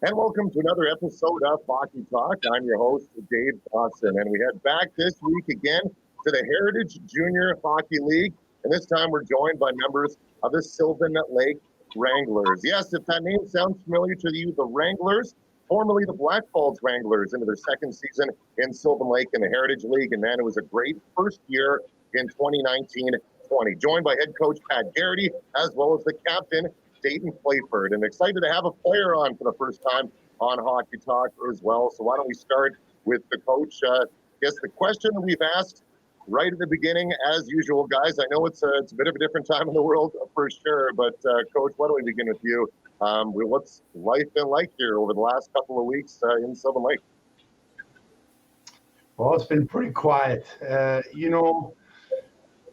And welcome to another episode of Hockey Talk. I'm your host, Dave Dawson, and we head back this week again to the Heritage Junior Hockey League. And this time we're joined by members of the Sylvan Lake Wranglers. Yes, if that name sounds familiar to you, the Wranglers, formerly the Blackfalds Wranglers, into their second season in Sylvan Lake in the Heritage League. And man, it was a great first year in 2019-20. Joined by head coach Pat Garrity, as well as the captain, Dayton Playford, and excited to have a player on for the first time on Hockey Talk as well. So why don't we start with the coach? I guess the question that we've asked right at the beginning, as usual, guys. I know it's a bit of a different time in the world for sure, but coach, why don't we begin with you? What's life been like here over the last couple of weeks in Sylvan Lake? Well, it's been pretty quiet.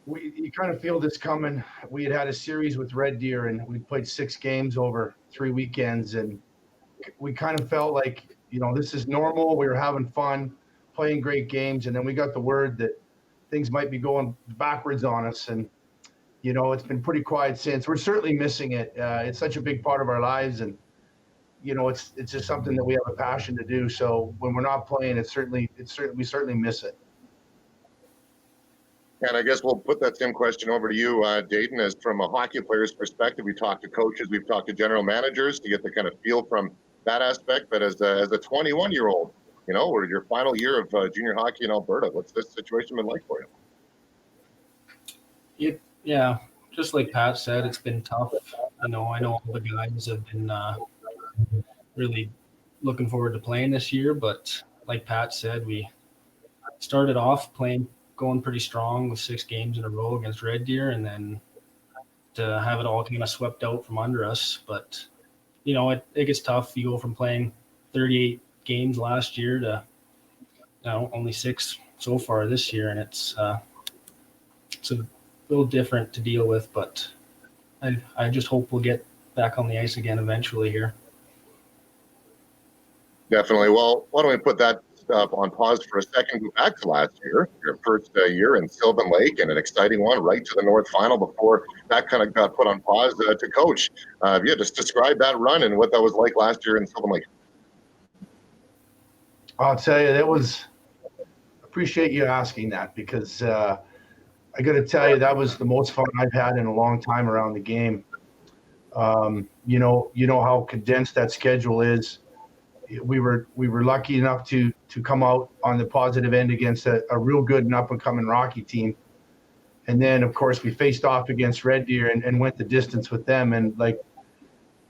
You kind of feel this coming. We had a series with Red Deer, and we played 6 games over 3 weekends, and we kind of felt like, this is normal. We were having fun, playing great games, and then we got the word that things might be going backwards on us, and, it's been pretty quiet since. We're certainly missing it. It's such a big part of our lives, and, it's just something that we have a passion to do. So when we're not playing, we certainly miss it. And I guess we'll put that same question over to you, Dayton, as from a hockey player's perspective. We talked to coaches, we've talked to general managers to get the kind of feel from that aspect. But as a 21-year-old, or your final year of junior hockey in Alberta, what's this situation been like for you? Yeah, just like Pat said, it's been tough. I know all the guys have been really looking forward to playing this year. But like Pat said, we started off going pretty strong with 6 games in a row against Red Deer, and then to have it all kind of swept out from under us. But, it gets tough. You go from playing 38 games last year to only 6 so far this year, and it's a little different to deal with, but I just hope we'll get back on the ice again eventually here. Definitely. Well, why don't we put that on pause for a second, go back to last year, your first year in Sylvan Lake, and an exciting one right to the North Final before that kind of got put on pause to coach. Just describe that run and what that was like last year in Sylvan Lake. I'll tell you, appreciate you asking that, because I got to tell you, that was the most fun I've had in a long time around the game. You know how condensed that schedule is. We were lucky enough to come out on the positive end against a real good and up-and-coming Rocky team. And then, of course, we faced off against Red Deer and went the distance with them. And,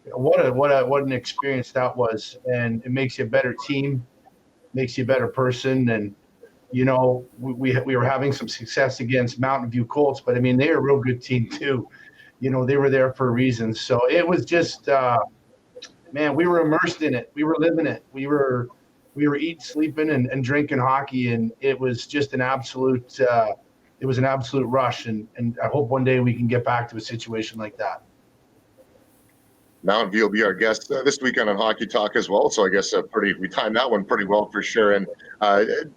what an experience that was. And it makes you a better team, makes you a better person. And, we were having some success against Mountain View Colts, but, they're a real good team too. They were there for a reason. So it was just man, we were immersed in it. We were living it. We were eating, sleeping, and drinking hockey, and it was just an absolute rush. And I hope one day we can get back to a situation like that. Mountain View will be our guest this weekend on Hockey Talk as well. So I guess we timed that one pretty well for sure. And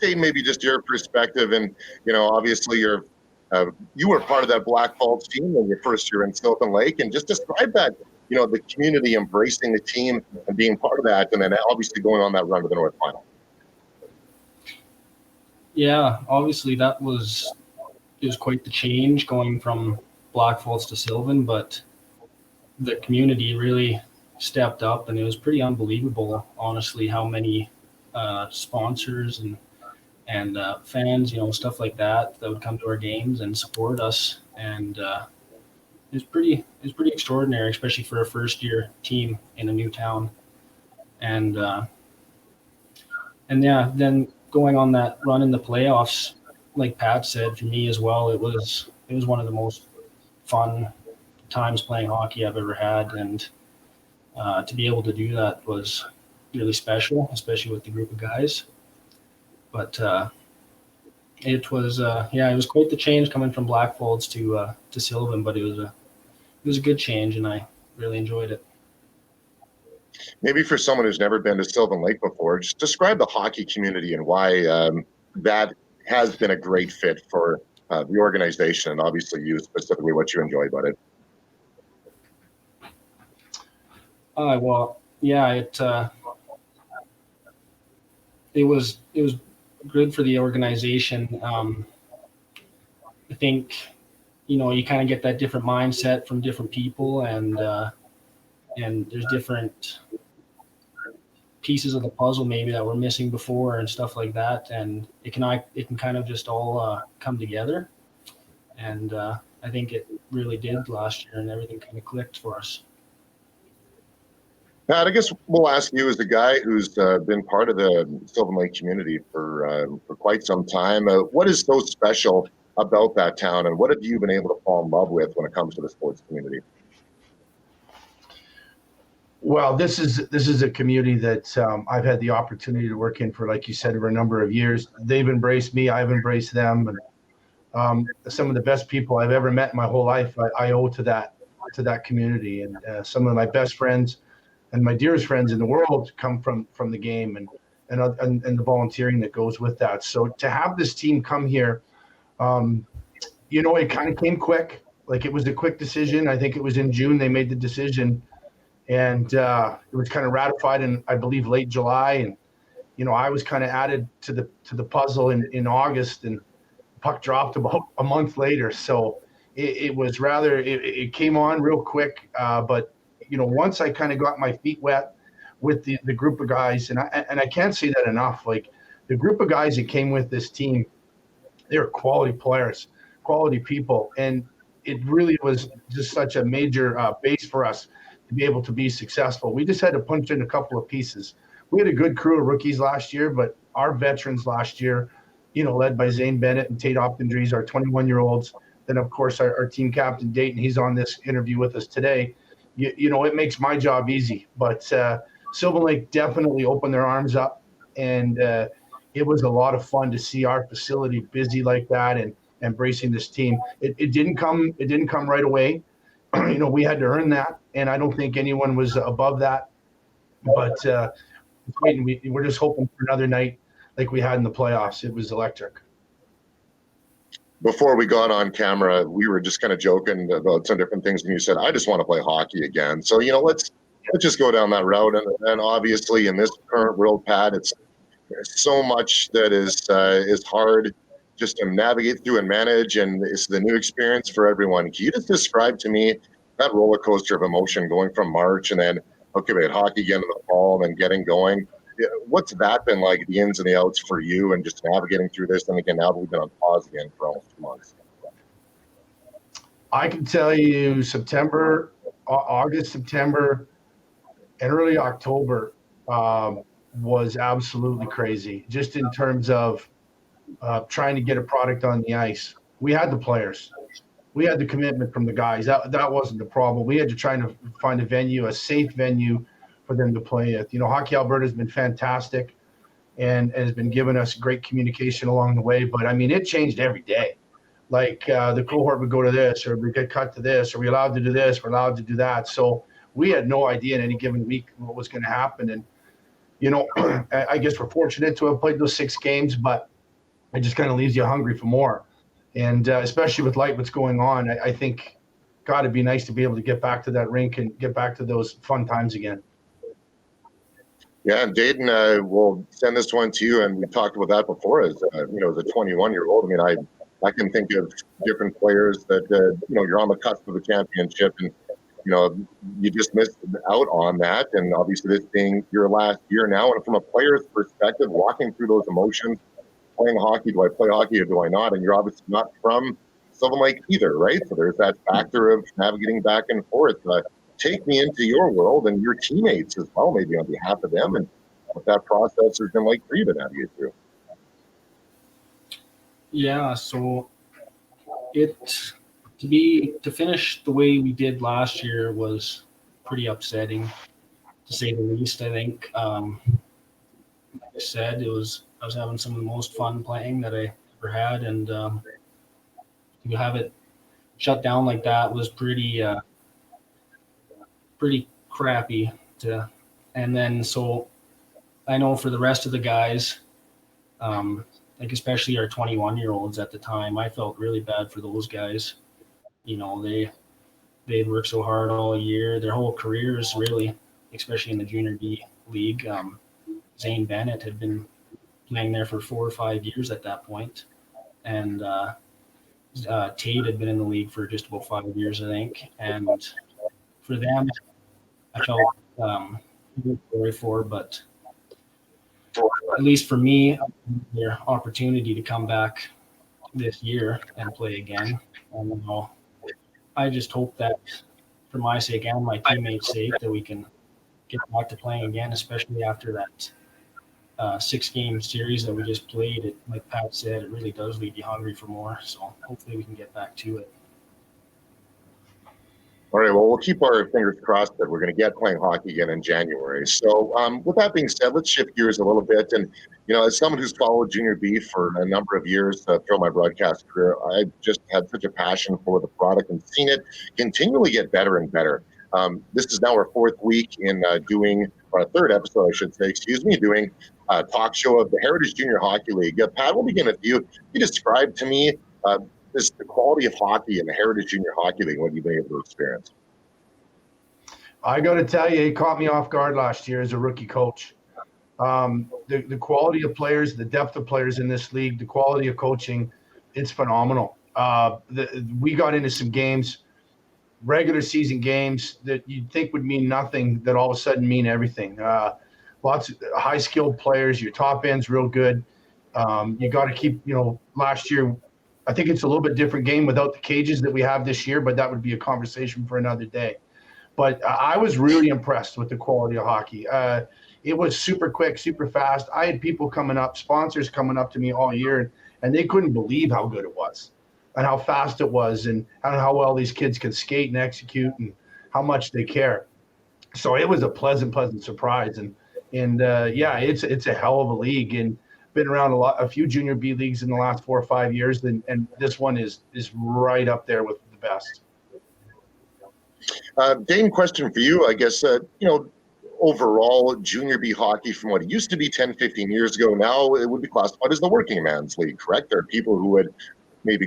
Dave, maybe just your perspective, and obviously you were part of that Blackfalds team in your first year in Sylvan Lake, and just describe that. The community embracing the team and being part of that, and then obviously going on that run to the North Final. Yeah, obviously it was quite the change going from Blackfalds to Sylvan, but the community really stepped up, and it was pretty unbelievable, honestly, how many sponsors and fans, stuff like that would come to our games and support us. And it was pretty extraordinary, especially for a first-year team in a new town. And then going on that run in the playoffs, like Pat said, for me as well, it was one of the most fun times playing hockey I've ever had, and to be able to do that was really special, especially with the group of guys. But it was quite the change coming from Blackfalds to Sylvan, but it was a good change, and I really enjoyed it. Maybe for someone who's never been to Sylvan Lake before, just describe the hockey community and why that has been a great fit for the organization, and obviously you specifically, what you enjoy about it. it was good for the organization. I think, you kind of get that different mindset from different people, and there's different pieces of the puzzle maybe that were missing before and stuff like that, and it can kind of just all come together. And I think it really did last year, and everything kind of clicked for us. Pat, I guess we'll ask you as the guy who's been part of the Sylvan Lake community for quite some time. What is so special about that town, and what have you been able to fall in love with when it comes to the sports community? Well, this is a community that I've had the opportunity to work in for, like you said, for a number of years. They've embraced me. I've embraced them, and some of the best people I've ever met in my whole life, I owe to that community. And some of my best friends and my dearest friends in the world come from the game and the volunteering that goes with that. So to have this team come here, it kind of came quick. Like, it was a quick decision. I think it was in June they made the decision, and it was kind of ratified in, I believe, late July. And I was kind of added to the puzzle in August, and puck dropped about a month later. So it was rather it came on real quick, but once I kind of got my feet wet with the group of guys, and I can't say that enough. Like, the group of guys that came with this team, they're quality players, quality people, and it really was just such a major base for us to be able to be successful. We just had to punch in a couple of pieces. We had a good crew of rookies last year, but our veterans last year, led by Zane Bennett and Tate Optendries, our 21-year-olds, then of course our team captain Dayton, he's on this interview with us today. It makes my job easy, but Sylvan Lake definitely opened their arms up, and it was a lot of fun to see our facility busy like that and embracing this team. It didn't come right away. We had to earn that, and I don't think anyone was above that. But we're just hoping for another night like we had in the playoffs. It was electric. Before we got on camera, we were just kind of joking about some different things, and you said, "I just want to play hockey again." So let's just go down that route. And obviously, in this current world, Pat, there's so much that is hard just to navigate through and manage, and it's the new experience for everyone. Can you just describe to me that roller coaster of emotion going from March and then we had hockey again in the fall and then getting going? What's that been like, the ins and the outs for you, and just navigating through this? And again, now that we've been on pause again for almost 2 months. I can tell you August, September, and early October was absolutely crazy, just in terms of trying to get a product on the ice. We had the players. We had the commitment from the guys. That wasn't the problem. We had to try to find a safe venue for them to play at. Hockey Alberta has been fantastic and has been giving us great communication along the way. But, it changed every day. Like, the cohort would go to this, or we get cut to this, or we're allowed to do this, we're allowed to do that. So we had no idea in any given week what was going to happen. And, I guess we're fortunate to have played those 6 games, but it just kind of leaves you hungry for more. And especially with what's going on, I think, God, it'd be nice to be able to get back to that rink and get back to those fun times again. Yeah, and Dayton, we'll send this one to you, and we talked about that before. As as a 21-year-old, I can think of different players that you're on the cusp of a championship, and you just missed out on that. And obviously, this being your last year now, and from a player's perspective, walking through those emotions, playing hockey, do I play hockey or do I not? And you're obviously not from Sylvan Lake either, right? So there's that factor of navigating back and forth. Take me into your world and your teammates as well, maybe on behalf of them, and what that process has been like for you to navigate through. Yeah, so to finish the way we did last year was pretty upsetting, to say the least. I think, like I said, I was having some of the most fun playing that I ever had, and to have it shut down like that was pretty crappy. And then, so I know for the rest of the guys, like especially our 21-year-olds at the time, I felt really bad for those guys. They'd worked so hard all year, their whole careers really, especially in the junior B league. Zane Bennett had been playing there for 4 or 5 years at that point, and Tate had been in the league for just about 5 years, I think. And for them, I felt sorry for, but at least for me, their opportunity to come back this year and play again. And I just hope that for my sake and my teammates' sake that we can get back to playing again, especially after that 6-game series that we just played. It, like Pat said, it really does leave you hungry for more. So hopefully we can get back to it. All right, well, we'll keep our fingers crossed that we're going to get playing hockey again in January. So with that being said, let's shift gears a little bit. And, as someone who's followed Junior B for a number of years throughout my broadcast career, I just had such a passion for the product and seen it continually get better and better. This is now our 4th week in doing, or our 3rd episode, I should say, doing a talk show of the Heritage Junior Hockey League. Pat, we'll begin with you. You described to me the quality of hockey in the Heritage Junior Hockey League, what you've been able to experience. I got to tell you, it caught me off guard last year as a rookie coach. The quality of players, the depth of players in this league, the quality of coaching, it's phenomenal. We got into some games, regular season games that you'd think would mean nothing that all of a sudden mean everything. Lots of high-skilled players. Your top end's real good. You got to keep, last year, I think it's a little bit different game without the cages that we have this year, but that would be a conversation for another day. But I was really impressed with the quality of hockey. It was super quick, super fast. I had people coming up, sponsors coming up to me all year, and they couldn't believe how good it was and how fast it was and how well these kids can skate and execute and how much they care. So it was a pleasant surprise. And yeah, it's a hell of a league, and been around a few Junior B leagues in the last 4 or 5 years, and this one is right up there with the best. Dane, question for you. I guess, overall, Junior B hockey from what it used to be 10, 15 years ago, now it would be classified as the working man's league, correct? There are people who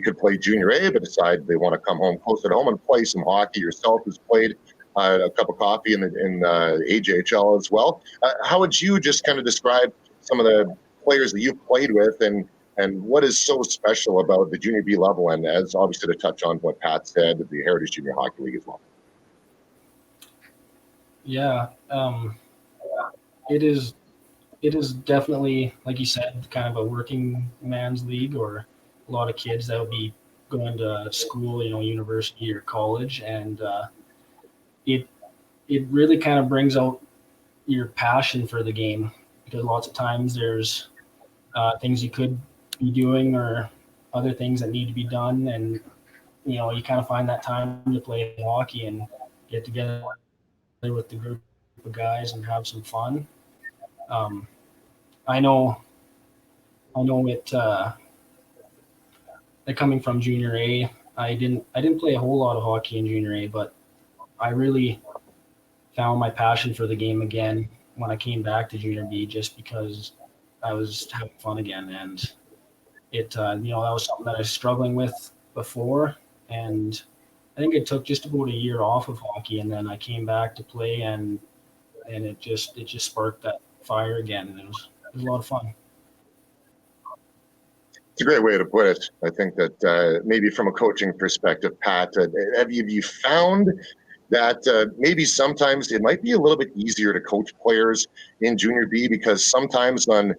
could play Junior A, but decide they want to come home close at home and play some hockey. Yourself, who's played a cup of coffee in AJHL as well. How would you just kind of describe some of the players that you've played with and what is so special about the Junior B level, and as obviously to touch on what Pat said, the Heritage Junior Hockey League as well? Yeah, it is definitely, like you said, kind of a working man's league, or a lot of kids that will be going to school, university or college, and it really kind of brings out your passion for the game, because lots of times there's things you could be doing or other things that need to be done, and you kind of find that time to play hockey and get together with the group of guys and have some fun. I know it coming from Junior A, I didn't play a whole lot of hockey in Junior A, but I really found my passion for the game again when I came back to Junior B, just because I was having fun again. And it, that was something that I was struggling with before. And I think it took just about a year off of hockey, and then I came back to play, and it just sparked that fire again. And it was a lot of fun. It's a great way to put it. I think that maybe from a coaching perspective, Pat, have you found that maybe sometimes it might be a little bit easier to coach players in Junior B, because sometimes on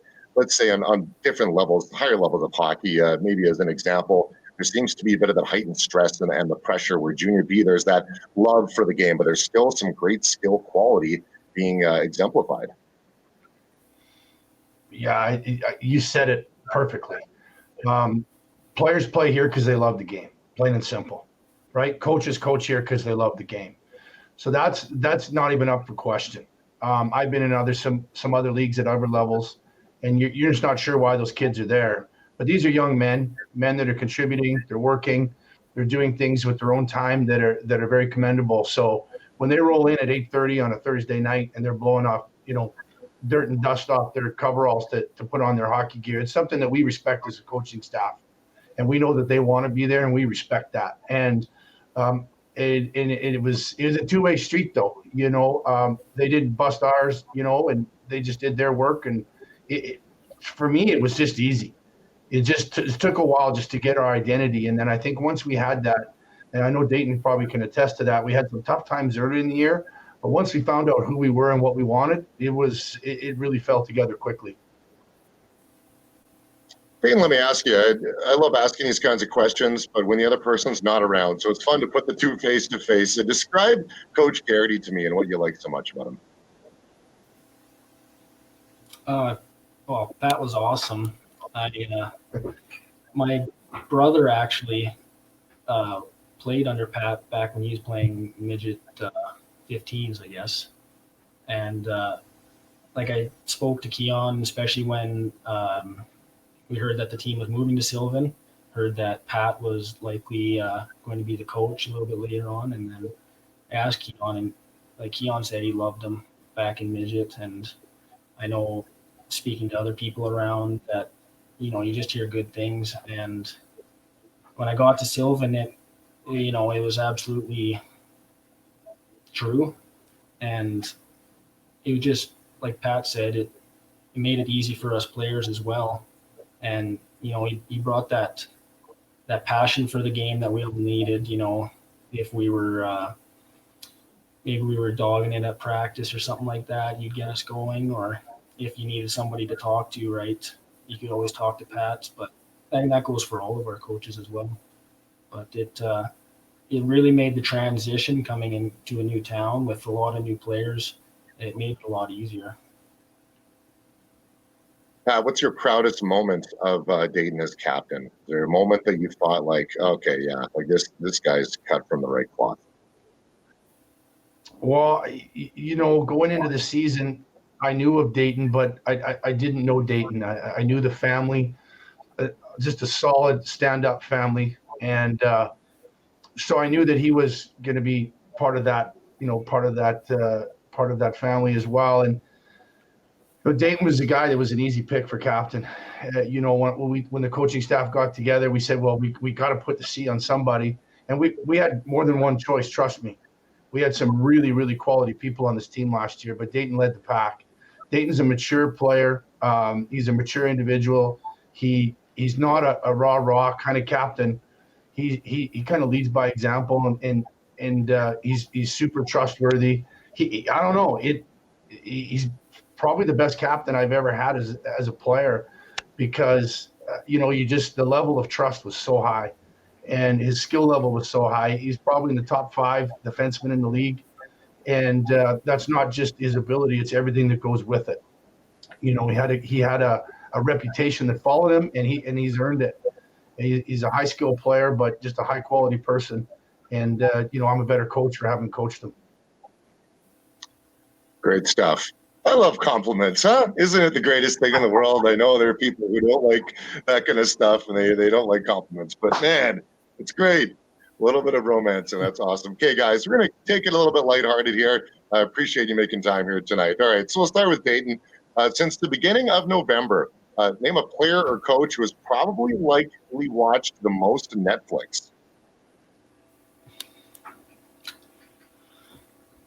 different levels, higher levels of hockey, maybe as an example, there seems to be a bit of that heightened stress and the pressure, where Junior B, there's that love for the game, but there's still some great skill quality being exemplified. Yeah, you said it perfectly. Players play here because they love the game, plain and simple, right? Coaches coach here because they love the game. So that's not even up for question. I've been in some other leagues at other levels, and you're just not sure why those kids are there. But these are young men that are contributing, they're working, they're doing things with their own time that are very commendable. So when they roll in at 8:30 on a Thursday night and they're blowing off, dirt and dust off their coveralls to put on their hockey gear, it's something that we respect as a coaching staff. And we know that they want to be there, and we respect that. And it was a two-way street, though. They didn't bust ours, and they just did their work. And for me, it was just easy. It took a while just to get our identity. And then I think once we had that, and I know Dayton probably can attest to that, we had some tough times early in the year, but once we found out who we were and what we wanted, it really fell together quickly. Peyton, let me ask you. I love asking these kinds of questions, but when the other person's not around, so it's fun to put the two face to face. Describe Coach Garrity to me and what you like so much about him. Well, that was awesome. My brother actually played under Pat back when he was playing midget 15s, I guess. And like I spoke to Keon, especially when we heard that the team was moving to Sylvan, heard that Pat was likely going to be the coach a little bit later on. And then I asked Keon, and like Keon said, he loved him back in midget. And I know speaking to other people around that, you know, you just hear good things. And when I got to Sylvan, it was absolutely true. And it was just, like Pat said, it made it easy for us players as well. And, you know, he brought that passion for the game that we all needed. You know, if we were maybe we were dogging it at practice or something like that, you'd get us going. Or if you needed somebody to talk to, right, you could always talk to Pat. But I think that goes for all of our coaches as well. But it really made the transition coming into a new town with a lot of new players. It made it a lot easier. What's your proudest moment of Dayton as captain? Is there a moment that you thought like, okay, yeah, like this guy's cut from the right cloth? Well, you know, going into the season, I knew of Dayton, but I didn't know Dayton. I knew the family, just a solid stand-up family. And so I knew that he was going to be part of that, you know, part of that family as well. And Dayton was the guy that was an easy pick for captain. You know, when the coaching staff got together, we said, well, we got to put the C on somebody. And we had more than one choice, trust me. We had some really, really quality people on this team last year, but Dayton led the pack. Dayton's a mature player. He's a mature individual. He's not a raw kind of captain. He kind of leads by example, and he's super trustworthy. I don't know. He's probably the best captain I've ever had as a player, because you know, the level of trust was so high, and his skill level was so high. He's probably in the top 5 defensemen in the league, and that's not just his ability; it's everything that goes with it. You know, he had a reputation that followed him, and he's earned it. He's a high skill player, but just a high quality person. And you know, I'm a better coach for having coached him. Great stuff. I love compliments, huh? Isn't it the greatest thing in the world? I know there are people who don't like that kind of stuff, and they don't like compliments, but man, it's great. A little bit of romance, and that's awesome. Okay, guys, we're going to take it a little bit lighthearted here. I appreciate you making time here tonight. All right, so we'll start with Dayton. Since the beginning of November, name a player or coach who has probably likely watched the most Netflix.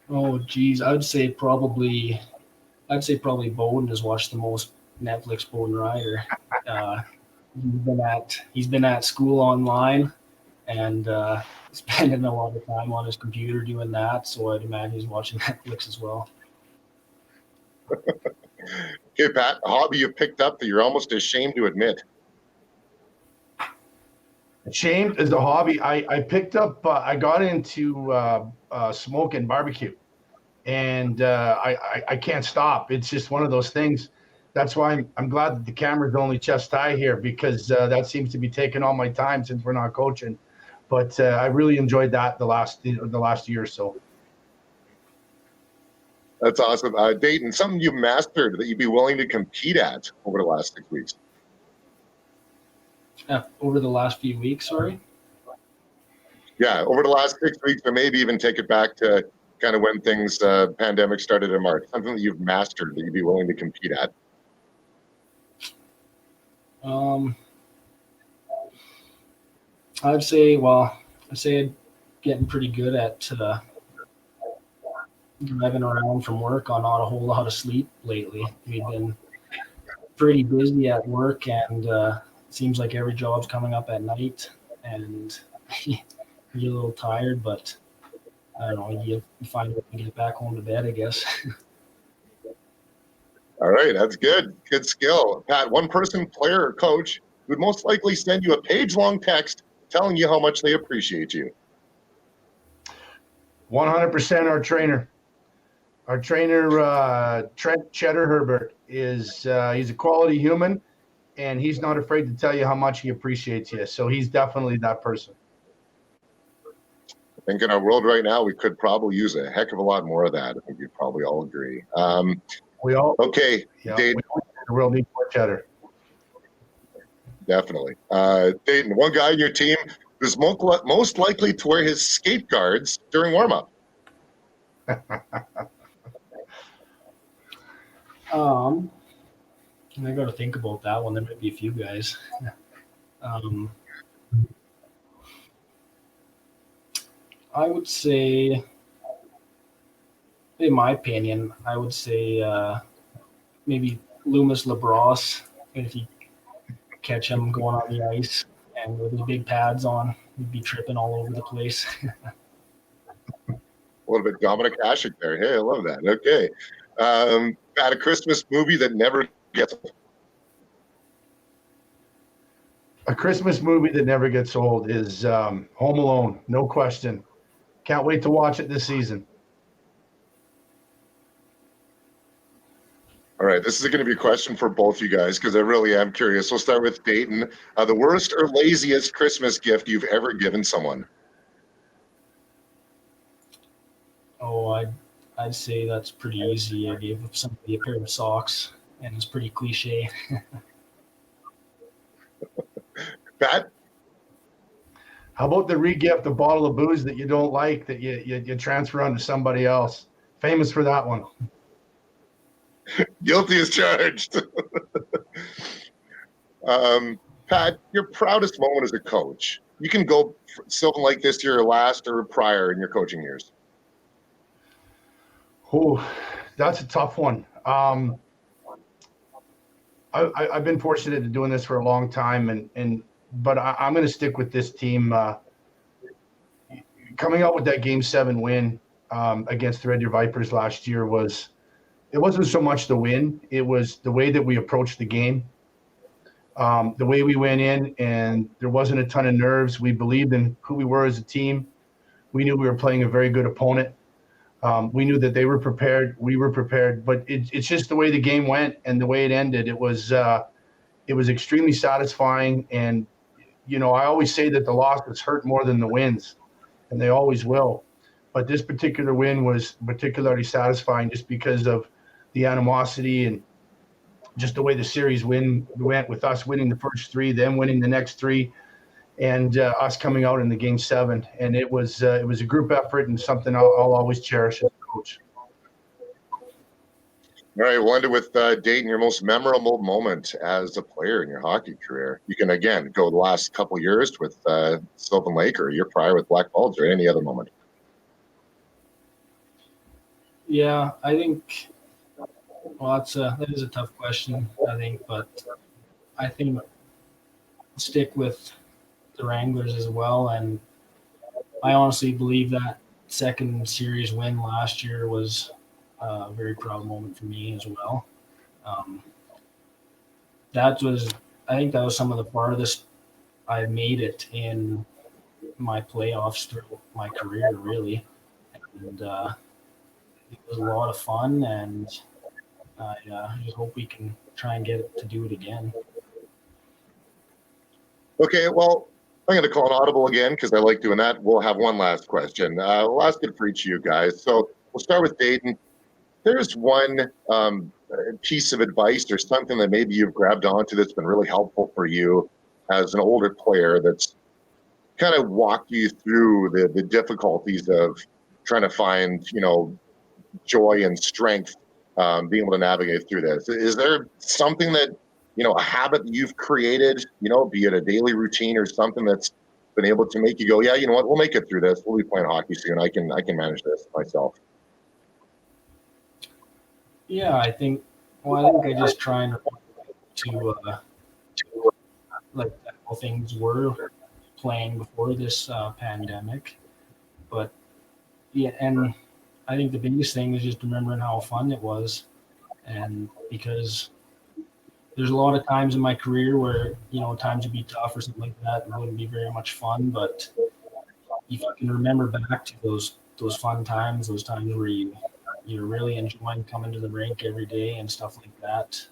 Oh, geez, I'd say probably Bowden has watched the most Netflix. Bowden Ryder. He's been at school online, and spending a lot of time on his computer doing that. So I'd imagine he's watching Netflix as well. Okay, Pat, a hobby you picked up that you're almost ashamed to admit. Ashamed is a hobby. I picked up. I got into smoke and barbecue, and I can't stop. It's just one of those things. That's why I'm glad that the camera's only chest high here, because that seems to be taking all my time since we're not coaching. But I really enjoyed that the last year or so. That's awesome. Dayton, something you mastered that you'd be willing to compete at over the last 6 weeks. Over the last few weeks, sorry? Yeah, over the last 6 weeks, or maybe even take it back to kind of when things, pandemic started in March. Something that you've mastered that you'd be willing to compete at. I'd say I'm getting pretty good at driving around from work on not a whole lot of sleep lately. We've been pretty busy at work, and it seems like every job's coming up at night, and you get a little tired, but I don't know, you find a way to get back home to bed, I guess. All right, that's good. Good skill. Pat, one person, player or coach, would most likely send you a page-long text telling you how much they appreciate you. 100% our trainer. Our trainer, Trent Cheddar Herbert, he's a quality human, and he's not afraid to tell you how much he appreciates you. So he's definitely that person. I think in our world right now, we could probably use a heck of a lot more of that. I think you'd probably all agree. Okay, Dayton. We will need more cheddar. Definitely. Dayton, one guy on your team who's most likely to wear his skate guards during warm-up. I got to think about that one. There might be a few guys. I would say, in my opinion, I would say maybe Loomis LaBrosse. If you catch him going on the ice and with his big pads on, he'd be tripping all over the place. A little bit Dominic Hasek there. Hey, I love that. Okay. At a Christmas movie that never gets old. A Christmas movie that never gets old is Home Alone, no question. Can't wait to watch it this season. All right, this is going to be a question for both you guys because I really am curious. We'll start with Dayton. The worst or laziest Christmas gift you've ever given someone? Oh, I'd say that's pretty easy. I gave somebody a pair of socks, and it's pretty cliche. Pat? How about the re-gift a bottle of booze that you don't like that you transfer onto somebody else? Famous for that one. Guilty as charged. Pat, your proudest moment as a coach. You can go Sylvan like this to your last or prior in your coaching years. Oh, that's a tough one. I've been fortunate to doing this for a long time, but I'm going to stick with this team. Coming out with that Game 7 win against the Red Deer Vipers last year it wasn't so much the win. It was the way that we approached the game, the way we went in, and there wasn't a ton of nerves. We believed in who we were as a team. We knew we were playing a very good opponent. We knew that they were prepared. We were prepared, but it's just the way the game went and the way it ended. It was extremely satisfying. And, I always say that the losses hurt more than the wins, and they always will. But this particular win was particularly satisfying just because of the animosity and just the way the series went with us winning the first three, them winning the next three, and us coming out in the Game 7. And it was a group effort and something I'll always cherish as a coach. All right, I wonder with Dayton, your most memorable moment as a player in your hockey career. You can, again, go the last couple of years with Sylvan Lake or your prior with Black Bulls or any other moment. Yeah, I think, that is a tough question, I think, but I think stick with the Wranglers as well. And I honestly believe that second series win last year was a very proud moment for me as well. I think that was some of the farthest I made it in my playoffs through my career, really. And it was a lot of fun, and I just hope we can try and get to do it again. Okay, well, I'm going to call an audible again because I like doing that. We'll have one last question. Last good for each of you guys. So we'll start with Dayton. There's one piece of advice or something that maybe you've grabbed onto that's been really helpful for you as an older player that's kind of walked you through the difficulties of trying to find, joy and strength, being able to navigate through this. Is there something that, a habit that you've created, be it a daily routine or something that's been able to make you go, yeah, you know what, we'll make it through this. We'll be playing hockey soon. I can manage this myself. Yeah, I think I just try and to like how things were playing before this pandemic. But yeah, and I think the biggest thing is just remembering how fun it was, and because there's a lot of times in my career where times would be tough or something like that, and it wouldn't be very much fun. But if you can remember back to those fun times, those times where you're really enjoying coming to the rink every day and stuff like that,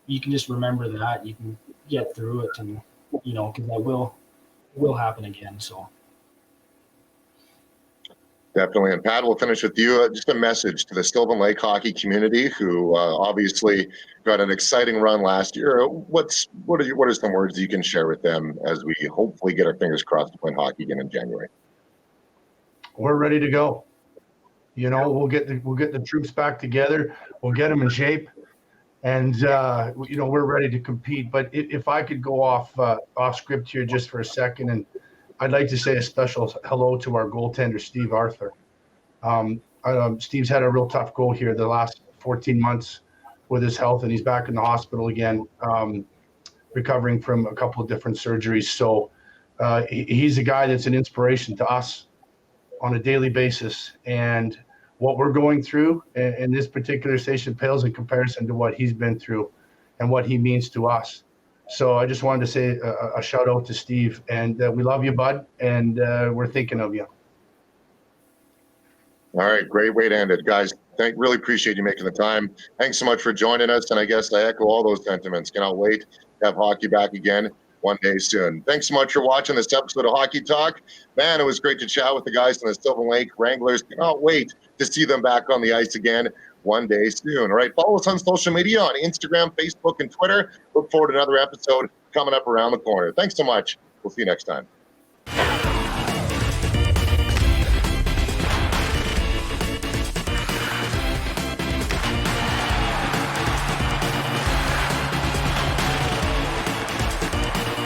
you can just remember that. You can get through it, and because that will happen again. So Definitely. And Pat, we'll finish with you. Just a message to the Sylvan Lake hockey community, who obviously got an exciting run last year. What are some words you can share with them as we hopefully get our fingers crossed to play hockey again in January? We're ready to go. We'll get the troops back together. We'll get them in shape, and we're ready to compete. But if I could go off script here just for a second, and I'd like to say a special hello to our goaltender, Steve Arthur. Steve's had a real tough go here the last 14 months with his health, and he's back in the hospital again, recovering from a couple of different surgeries. So he's a guy that's an inspiration to us on a daily basis. And what we're going through in this particular station pales in comparison to what he's been through and what he means to us. So I just wanted to say a shout out to Steve, and we love you, bud, and we're thinking of you. All right, great way to end it, guys. Really appreciate you making the time. Thanks so much for joining us, and I guess I echo all those sentiments. Cannot wait to have hockey back again one day soon. Thanks so much for watching this episode of Hockey Talk. Man, it was great to chat with the guys from the Sylvan Lake Wranglers. Cannot wait to see them back on the ice again one day soon. All right, follow us on social media on Instagram, Facebook, and Twitter. Look forward to another episode coming up around the corner. Thanks so much. We'll see you next time.